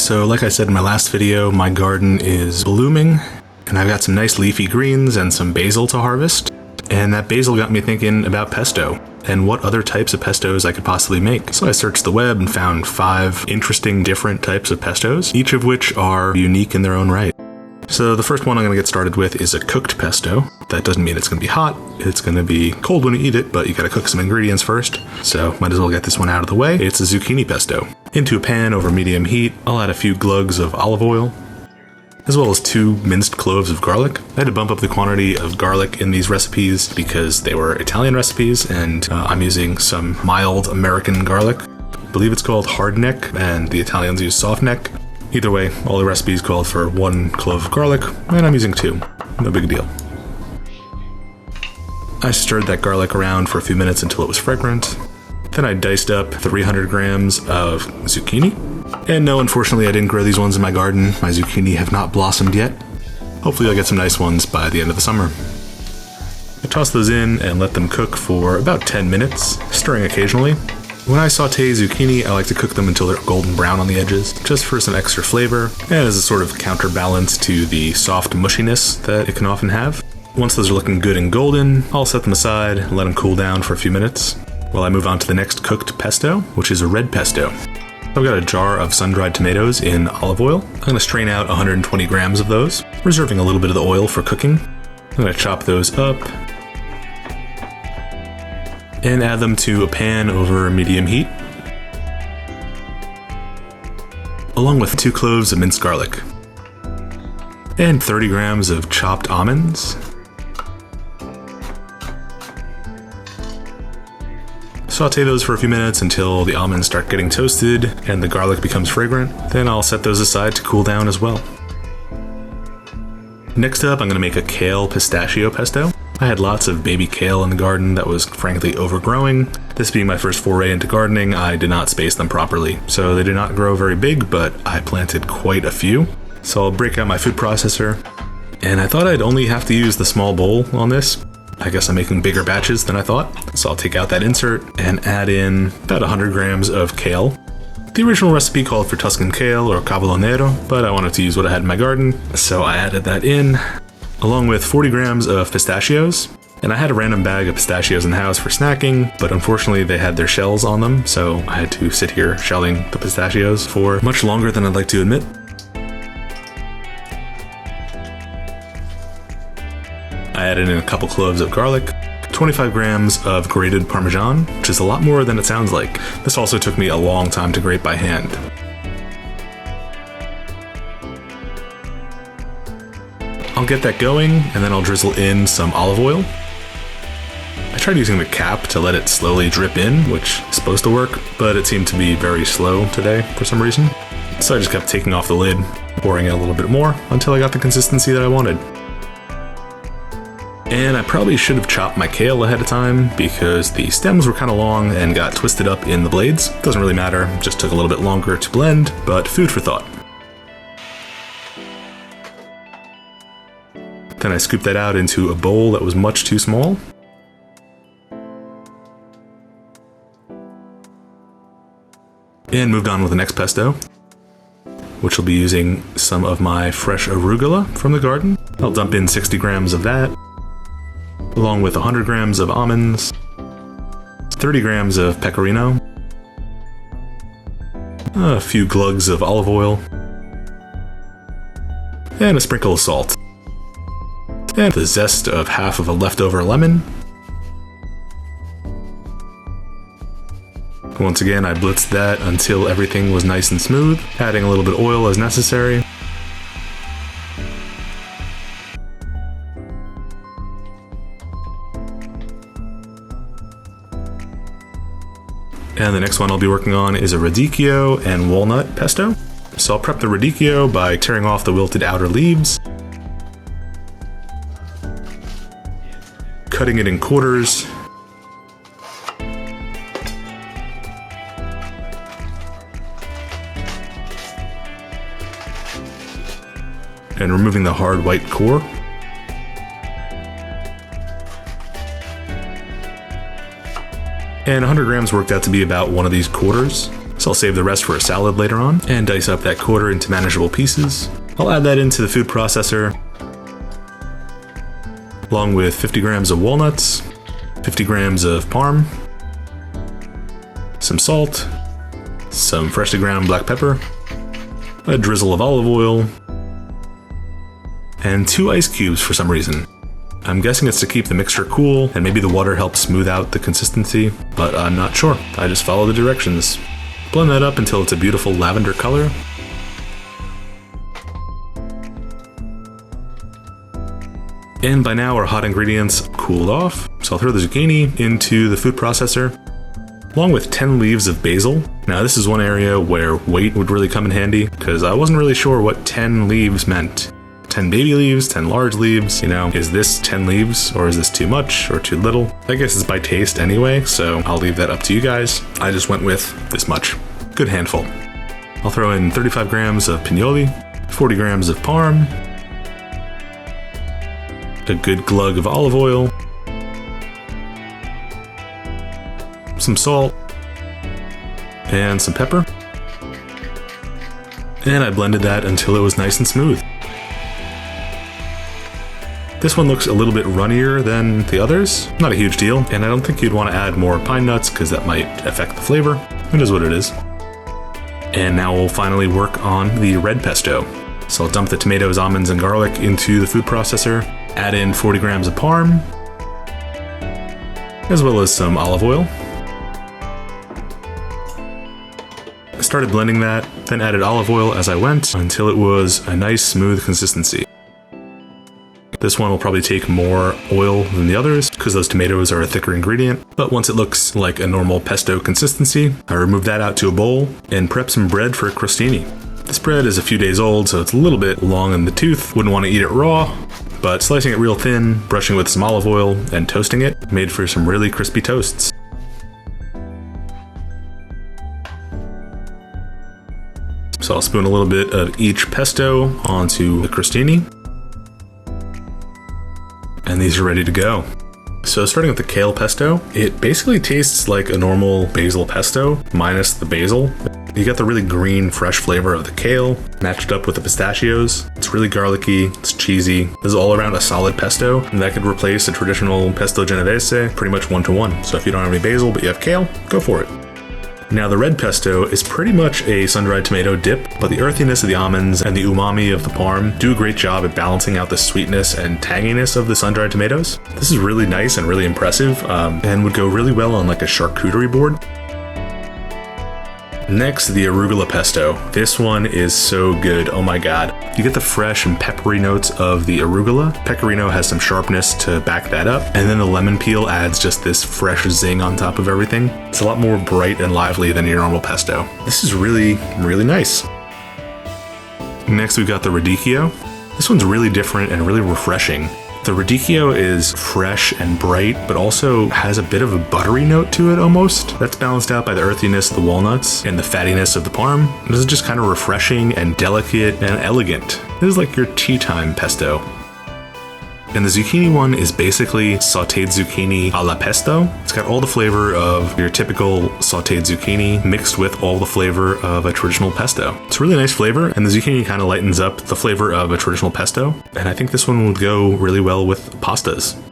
So like I said in my last video, my garden is blooming and I've got some nice leafy greens and some basil to harvest. And that basil got me thinking about pesto and what other types of pestos I could possibly make. So I searched the web and found 5 interesting different types of pestos, each of which are unique in their own right. So the first one I'm going to get started with is a cooked pesto. That doesn't mean it's going to be hot. It's going to be cold when you eat it, but you got to cook some ingredients first. So might as well get this one out of the way. It's a zucchini pesto. Into a pan over medium heat, I'll add a few glugs of olive oil, as well as 2 minced cloves of garlic. I had to bump up the quantity of garlic in these recipes because they were Italian recipes, and I'm using some mild American garlic. I believe it's called hardneck, and the Italians use softneck. Either way, all the recipes called for 1 clove of garlic, and I'm using 2. No big deal. I stirred that garlic around for a few minutes until it was fragrant. Then I diced up 300 grams of zucchini. And no, unfortunately, I didn't grow these ones in my garden. My zucchini have not blossomed yet. Hopefully I'll get some nice ones by the end of the summer. I toss those in and let them cook for about 10 minutes, stirring occasionally. When I saute zucchini, I like to cook them until they're golden brown on the edges, just for some extra flavor, and as a sort of counterbalance to the soft mushiness that it can often have. Once those are looking good and golden, I'll set them aside and let them cool down for a few minutes, while I move on to the next cooked pesto, which is a red pesto. I've got a jar of sun-dried tomatoes in olive oil. I'm going to strain out 120 grams of those, reserving a little bit of the oil for cooking. I'm going to chop those up and add them to a pan over medium heat, along with 2 cloves of minced garlic and 30 grams of chopped almonds. Saute those for a few minutes until the almonds start getting toasted and the garlic becomes fragrant. Then I'll set those aside to cool down as well. Next up, I'm going to make a kale pistachio pesto. I had lots of baby kale in the garden that was frankly overgrowing. This being my first foray into gardening, I did not space them properly. So they did not grow very big, but I planted quite a few. So I'll break out my food processor. And I thought I'd only have to use the small bowl on this. I guess I'm making bigger batches than I thought. So I'll take out that insert and add in about 100 grams of kale. The original recipe called for Tuscan kale or cavolo nero, but I wanted to use what I had in my garden. So I added that in, along with 40 grams of pistachios. And I had a random bag of pistachios in the house for snacking, but unfortunately they had their shells on them, so I had to sit here shelling the pistachios for much longer than I'd like to admit. I added in a couple cloves of garlic, 25 grams of grated Parmesan, which is a lot more than it sounds like. This also took me a long time to grate by hand. I'll get that going, and then I'll drizzle in some olive oil. I tried using the cap to let it slowly drip in, which is supposed to work, but it seemed to be very slow today for some reason. So I just kept taking off the lid, pouring in a little bit more until I got the consistency that I wanted. And I probably should have chopped my kale ahead of time because the stems were kind of long and got twisted up in the blades. Doesn't really matter, just took a little bit longer to blend, but food for thought. Then I scooped that out into a bowl that was much too small. And moved on with the next pesto, which will be using some of my fresh arugula from the garden. I'll dump in 60 grams of that, along with 100 grams of almonds, 30 grams of pecorino, a few glugs of olive oil, and a sprinkle of salt, and the zest of half of a leftover lemon. Once again, I blitzed that until everything was nice and smooth, adding a little bit of oil as necessary. And the next one I'll be working on is a radicchio and walnut pesto. So I'll prep the radicchio by tearing off the wilted outer leaves, cutting it in quarters, and removing the hard white core. And 100 grams worked out to be about one of these quarters. so I'll save the rest for a salad later on, and dice up that quarter into manageable pieces. I'll add that into the food processor, along with 50 grams of walnuts, 50 grams of parm, some salt, some freshly ground black pepper, a drizzle of olive oil, and 2 ice cubes for some reason. I'm guessing it's to keep the mixture cool, and maybe the water helps smooth out the consistency, but I'm not sure. I just follow the directions. Blend that up until it's a beautiful lavender color. And by now our hot ingredients cooled off, so I'll throw the zucchini into the food processor, along with 10 leaves of basil. Now this is one area where weight would really come in handy, because I wasn't really sure what 10 leaves meant. 10 baby leaves, 10 large leaves, you know, is this 10 leaves or is this too much or too little? I guess it's by taste anyway, so I'll leave that up to you guys. I just went with this much. Good handful. I'll throw in 35 grams of pinoli, 40 grams of parm, a good glug of olive oil, some salt, and some pepper. And I blended that until it was nice and smooth. This one looks a little bit runnier than the others. Not a huge deal, and I don't think you'd want to add more pine nuts because that might affect the flavor. It is what it is. And now we'll finally work on the red pesto. So I'll dump the tomatoes, almonds, and garlic into the food processor, add in 40 grams of parm, as well as some olive oil. I started blending that, then added olive oil as I went until it was a nice smooth consistency. This one will probably take more oil than the others because those tomatoes are a thicker ingredient, but once it looks like a normal pesto consistency, I remove that out to a bowl and prep some bread for a crostini. This bread is a few days old, so it's a little bit long in the tooth. Wouldn't want to eat it raw, but slicing it real thin, brushing with some olive oil, and toasting it made for some really crispy toasts. So I'll spoon a little bit of each pesto onto the crostini. And these are ready to go. So starting with the kale pesto, it basically tastes like a normal basil pesto, minus the basil. You get the really green, fresh flavor of the kale, matched up with the pistachios. It's really garlicky, it's cheesy. This is all around a solid pesto, and that could replace a traditional pesto genovese pretty much 1-to-1. So if you don't have any basil, but you have kale, go for it. Now the red pesto is pretty much a sun-dried tomato dip, but the earthiness of the almonds and the umami of the parm do a great job at balancing out the sweetness and tanginess of the sun-dried tomatoes. This is really nice and really impressive, and would go really well on like a charcuterie board. Next, the arugula pesto. This one is so good, oh my god. You get the fresh and peppery notes of the arugula. Pecorino has some sharpness to back that up, and then the lemon peel adds just this fresh zing on top of everything. It's a lot more bright and lively than your normal pesto. This is really, really nice. Next, we've got the radicchio. This one's really different and really refreshing. The radicchio is fresh and bright, but also has a bit of a buttery note to it almost. That's balanced out by the earthiness of the walnuts and the fattiness of the parm. This is just kind of refreshing and delicate and elegant. This is like your tea time pesto. And the zucchini one is basically sauteed zucchini a la pesto. It's got all the flavor of your typical sauteed zucchini mixed with all the flavor of a traditional pesto. It's a really nice flavor, and the zucchini kind of lightens up the flavor of a traditional pesto. And I think this one would go really well with pastas.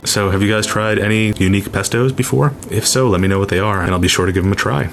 So have you guys tried any unique pestos before? If so, let me know what they are, and I'll be sure to give them a try.